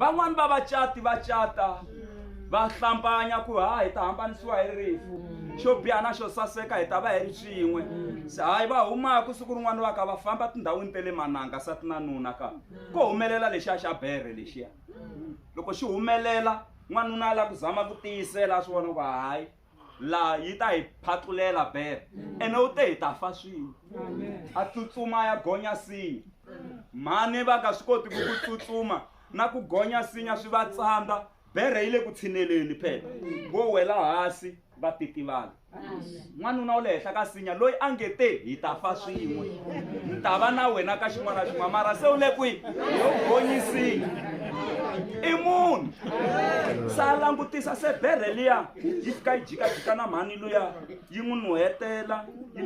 van'wani va vacati va cata va hlampanya ku hayi ta hambanisiwa hi rifu xo biha na xo saseka hi ta va hi ri swin'we se hayi va humaka siku rin'wana va ka va famba tindhawini ta le mananga sati na nuna ka ko humelela lexiya xa bere lexiya loko xi humelela n'wanuna a lava ku zama ku tiyisela a swi vona ku hayi laha yi ta hi phatlulela bere ene u te hi ta fa swin'we a tsutsuma ya gonya sinya mhani va nga swi koti ku tsutsuma na ku gonya sinya swi va tsandza bere yi le ku tshineleni phela vo wela hansi va titivala n'wanuna u le henhla ka sinya loyi a nge te hi ta fa swin'we ni ta va na wena ka xin'wana na xin'wana mara se u le kwihi yo gonyisinya i munhu sa langutisa se bere liya yi fika yi jikajika na mhani luya yi n'wi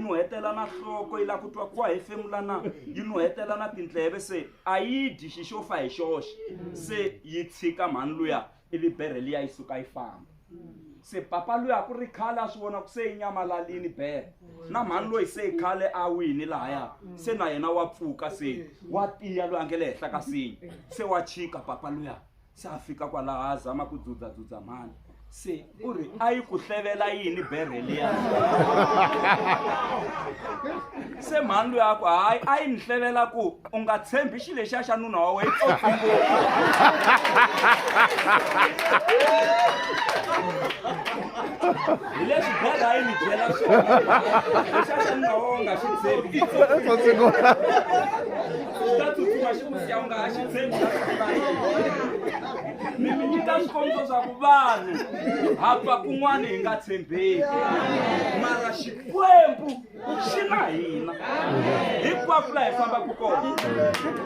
nuhetela na nhloko yi lava ku twa ku wa hefemula na yi nuhetela na tindleve se a yi dyi xi xo fa hi xoxe se yi tshika mhani luya ivi bere liya yi suka yi famba se papa luya ku ri khale a swi vona ku se yi nyamalalini bere na mhani loyi se i khale a wini lahaya se na yena wa pfuka se wa tiya loyi a nge le henhla ka sinya se wa chika papa luya se a fika kwalaha a zama ku dzudzadzdza mhani se u ri a yi ku hlevela yini bere liya se mhani luya ku hayi a yi ni hlevela ku u nga tshembi xi lexiya xa nuna wa wena Tsotsi hi leswi bere a yi ni byela swona lexiya xa nuna wa nga xi tshembi ta tsutsuma xi ku siya u nga ha xi tshembi ni mi nyika swikombiso swa ku vanhu hapa kun'wana hi nga tshembeki mara xikwembu xi na hina hinkwako laha hi fambaka kona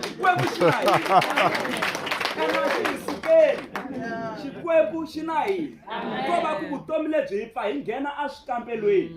xikwembu xi na hina kana xi hi sukeli xikwembu xi na hina ko va ku vutomi lebyi hi pfa hi nghena a swikambelweni